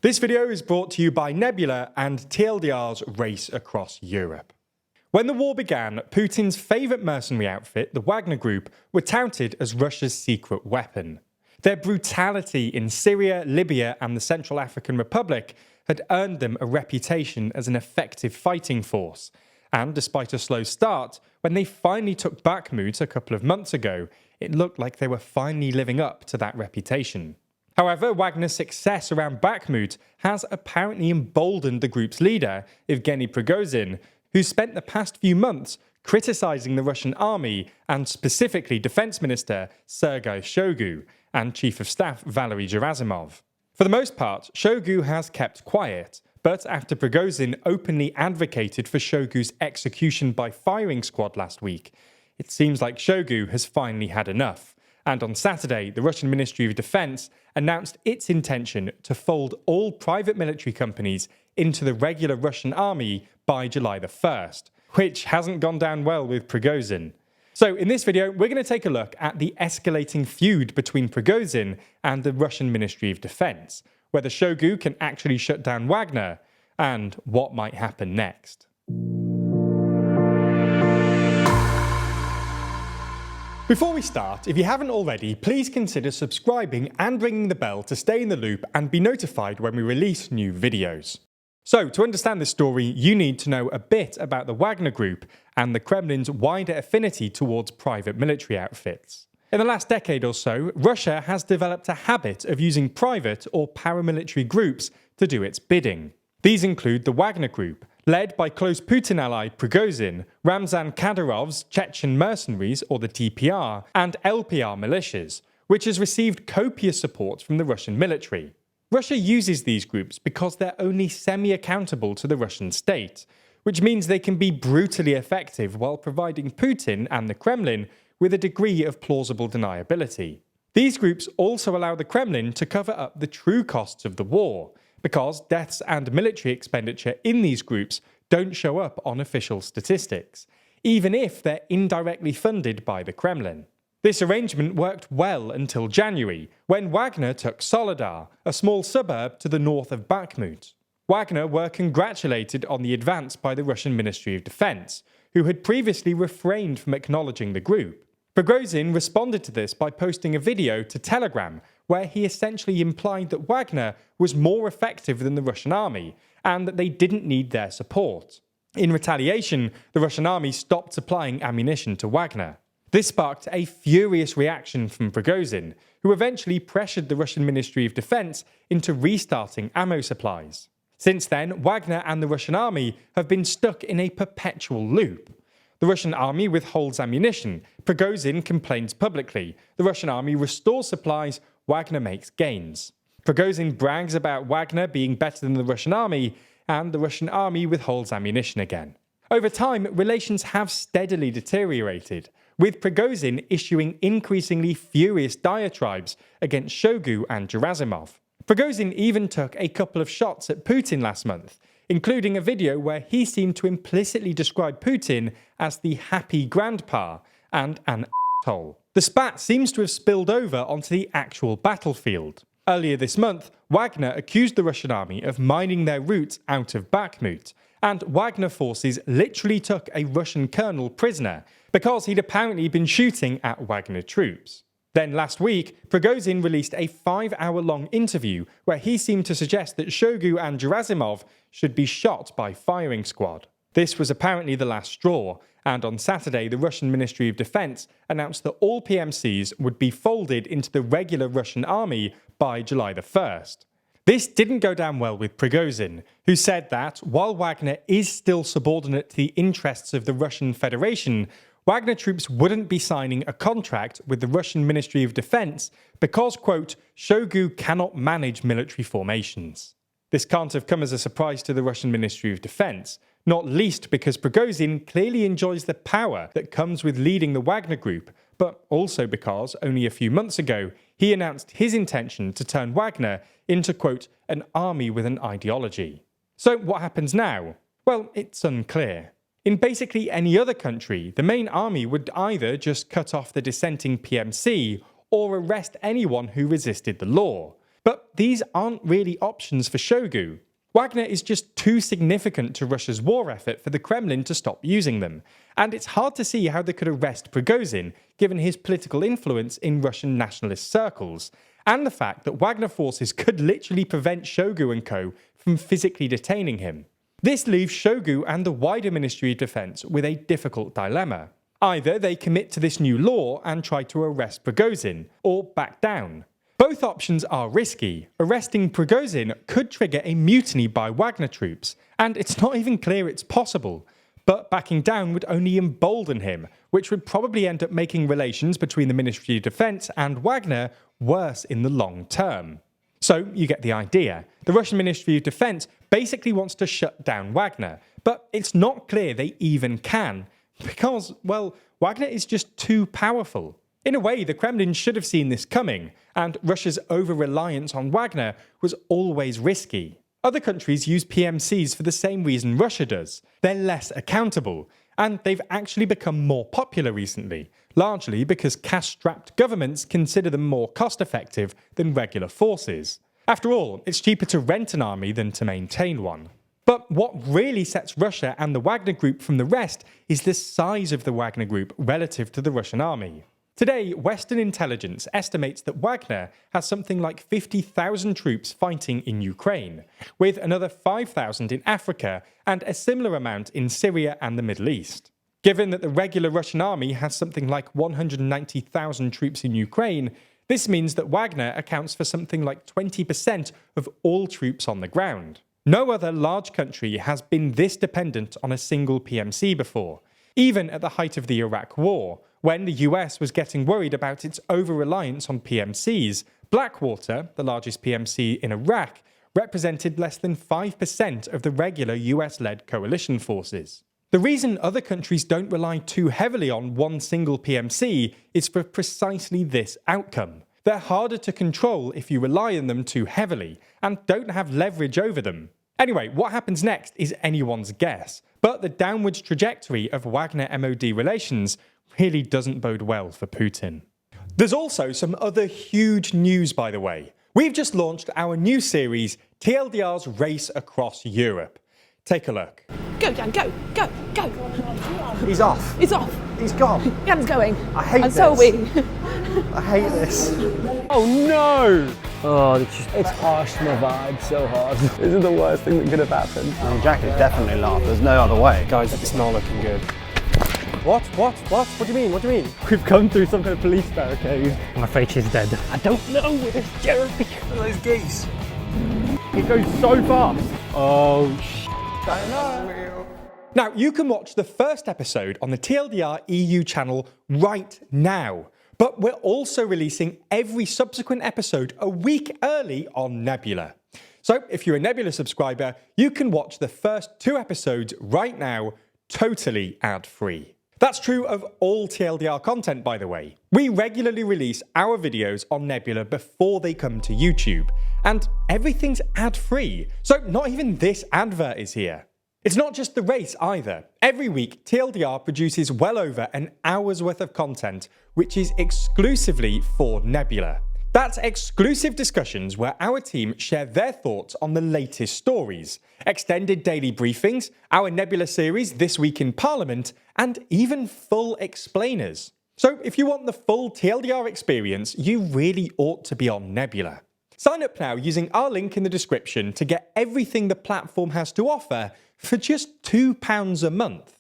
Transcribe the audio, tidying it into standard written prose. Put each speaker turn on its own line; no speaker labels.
This video is brought to you by Nebula and TLDR's Race Across Europe. When the war began, Putin's favourite mercenary outfit, the Wagner Group, were touted as Russia's secret weapon. Their brutality in Syria, Libya and the Central African Republic had earned them a reputation as an effective fighting force. And despite a slow start, when they finally took Bakhmut a couple of months ago, it looked like they were finally living up to that reputation. However, Wagner's success around Bakhmut has apparently emboldened the group's leader, Yevgeny Prigozhin, who spent the past few months criticizing the Russian army and specifically Defense Minister Sergei Shoigu and Chief of Staff Valery Gerasimov. For the most part, Shoigu has kept quiet, but after Prigozhin openly advocated for Shoigu's execution by firing squad last week, it seems like Shoigu has finally had enough. And on Saturday, the Russian Ministry of Defense announced its intention to fold all private military companies into the regular Russian army by July the 1st, which hasn't gone down well with Prigozhin. So in this video, we're going to take a look at the escalating feud between Prigozhin and the Russian Ministry of Defense, whether Shoigu can actually shut down Wagner, and what might happen next. Before we start, if you haven't already, please consider subscribing and ringing the bell to stay in the loop and be notified when we release new videos. So, to understand this story, you need to know a bit about the Wagner Group and the Kremlin's wider affinity towards private military outfits. In the last decade or so, Russia has developed a habit of using private or paramilitary groups to do its bidding. These include the Wagner Group, led by close Putin ally Prigozhin, Ramzan Kadyrov's Chechen mercenaries or the TPR, and LPR militias, which has received copious support from the Russian military. Russia uses these groups because they're only semi-accountable to the Russian state, which means they can be brutally effective while providing Putin and the Kremlin with a degree of plausible deniability. These groups also allow the Kremlin to cover up the true costs of the war, because deaths and military expenditure in these groups don't show up on official statistics, even if they're indirectly funded by the Kremlin. This arrangement worked well until January, when Wagner took Soledar, a small suburb to the north of Bakhmut. Wagner were congratulated on the advance by the Russian Ministry of Defense, who had previously refrained from acknowledging the group. Prigozhin responded to this by posting a video to Telegram, where he essentially implied that Wagner was more effective than the Russian army, and that they didn't need their support. In retaliation, the Russian army stopped supplying ammunition to Wagner. This sparked a furious reaction from Prigozhin, who eventually pressured the Russian Ministry of Defense into restarting ammo supplies. Since then, Wagner and the Russian army have been stuck in a perpetual loop. The Russian army withholds ammunition, Prigozhin complains publicly, the Russian army restores supplies, Wagner makes gains. Prigozhin brags about Wagner being better than the Russian army, and the Russian army withholds ammunition again. Over time, relations have steadily deteriorated, with Prigozhin issuing increasingly furious diatribes against Shoigu and Gerasimov. Prigozhin even took a couple of shots at Putin last month, including a video where he seemed to implicitly describe Putin as the happy grandpa and an asshole. The spat seems to have spilled over onto the actual battlefield. Earlier this month, Wagner accused the Russian army of mining their route out of Bakhmut, and Wagner forces literally took a Russian colonel prisoner because he'd apparently been shooting at Wagner troops. Then last week, Prigozhin released a 5-hour-long interview where he seemed to suggest that Shoigu and Gerasimov should be shot by firing squad. This was apparently the last straw, and on Saturday the Russian Ministry of Defense announced that all PMCs would be folded into the regular Russian army by July the 1st. This didn't go down well with Prigozhin, who said that, while Wagner is still subordinate to the interests of the Russian Federation, Wagner troops wouldn't be signing a contract with the Russian Ministry of Defense because, quote, Shoigu cannot manage military formations. This can't have come as a surprise to the Russian Ministry of Defense, not least because Prigozhin clearly enjoys the power that comes with leading the Wagner Group, but also because, only a few months ago, he announced his intention to turn Wagner into, quote, an army with an ideology. So what happens now? Well, it's unclear. In basically any other country, the main army would either just cut off the dissenting PMC or arrest anyone who resisted the law. But these aren't really options for Shogu. Wagner is just too significant to Russia's war effort for the Kremlin to stop using them, and it's hard to see how they could arrest Prigozhin given his political influence in Russian nationalist circles, and the fact that Wagner forces could literally prevent Shogu and co. from physically detaining him. This leaves Shogu and the wider Ministry of Defense with a difficult dilemma. Either they commit to this new law and try to arrest Prigozhin, or back down. Both options are risky. Arresting Prigozhin could trigger a mutiny by Wagner troops, and it's not even clear it's possible. But backing down would only embolden him, which would probably end up making relations between the Ministry of Defense and Wagner worse in the long term. So you get the idea. The Russian Ministry of Defense basically wants to shut down Wagner, but it's not clear they even can, because, well, Wagner is just too powerful. In a way, the Kremlin should have seen this coming, and Russia's over-reliance on Wagner was always risky. Other countries use PMCs for the same reason Russia does. They're less accountable, and they've actually become more popular recently, largely because cash-strapped governments consider them more cost-effective than regular forces. After all, it's cheaper to rent an army than to maintain one. But what really sets Russia and the Wagner Group from the rest is the size of the Wagner Group relative to the Russian army. Today, Western intelligence estimates that Wagner has something like 50,000 troops fighting in Ukraine, with another 5,000 in Africa and a similar amount in Syria and the Middle East. Given that the regular Russian army has something like 190,000 troops in Ukraine, this means that Wagner accounts for something like 20% of all troops on the ground. No other large country has been this dependent on a single PMC before, even at the height of the Iraq War, when the US was getting worried about its over-reliance on PMCs. Blackwater, the largest PMC in Iraq, represented less than 5% of the regular US-led coalition forces. The reason other countries don't rely too heavily on one single PMC is for precisely this outcome. They're harder to control if you rely on them too heavily, and don't have leverage over them. Anyway, what happens next is anyone's guess, but the downwards trajectory of Wagner-MOD relations really doesn't bode well for Putin. There's also some other huge news, by the way. We've just launched our new series, TLDR's Race Across Europe. Take a look.
Go, Dan, go, go, go.
He's off.
He's off.
He's gone.
Dan's going.
I hate
and
this.
so are we.
I hate this.
Oh no! Oh, it's harsh to my vibe, so hard. This is the worst thing that could have happened.
I mean, Jack is definitely laughing. There's no other way.
Guys, it's not looking good. What? What do you mean? What do you mean? We've come through some kind of police barricade.
I'm afraid she's dead.
I don't know where this Jeremy.
Look at those geese.
It goes so fast. Oh,
Now, you can watch the first episode on the TLDR EU channel right now, but we're also releasing every subsequent episode a week early on Nebula. So if you're a Nebula subscriber, you can watch the first 2 episodes right now, totally ad-free. That's true of all TLDR content, by the way. We regularly release our videos on Nebula before they come to YouTube, and everything's ad-free, so not even this advert is here. It's not just the race either. Every week, TLDR produces well over an hour's worth of content, which is exclusively for Nebula. That's exclusive discussions where our team share their thoughts on the latest stories, extended daily briefings, our Nebula series This Week in Parliament, and even full explainers. So if you want the full TLDR experience, you really ought to be on Nebula. Sign up now using our link in the description to get everything the platform has to offer for just £2 a month.